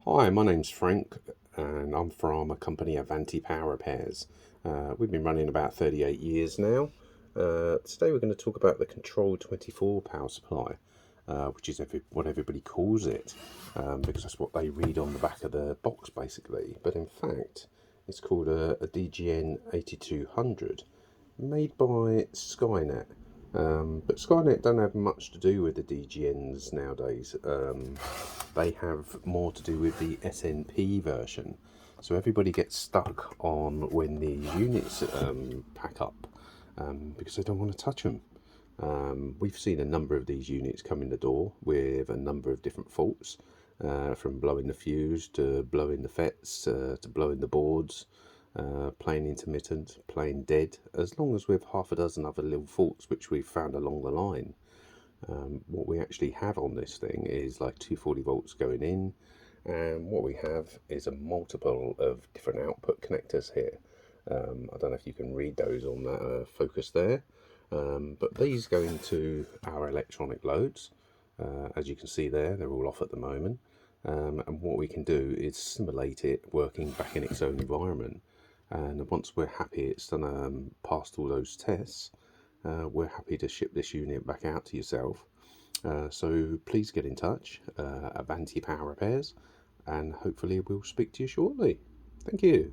Hi, my name's Frank and I'm from a company, Avanti Power Repairs. We've been running about 38 years now. Today we're going to talk about the Control 24 power supply, which is what everybody calls it, because that's what they read on the back of the box basically. But in fact, it's called a DGN-8200, made by Skynet. But Skynet don't have much to do with the DGNs nowadays. They have more to do with the SNP version. So everybody gets stuck on when the units pack up because they don't want to touch them. We've seen a number of these units come in the door with a number of different faults, from blowing the fuse to blowing the FETs to blowing the boards. Plain intermittent, plain dead, as long as with half a dozen other little faults which we've found along the line. What we actually have on this thing is like 240 volts going in, and what we have is a multiple of different output connectors here. I don't know if you can read those on that focus there, but these go into our electronic loads. As you can see there, they're all off at the moment, and what we can do is simulate it working back in its own environment. And once we're happy it's done, passed all those tests, we're happy to ship this unit back out to yourself. So please get in touch, Avanti Power Repairs, and hopefully we'll speak to you shortly. Thank you.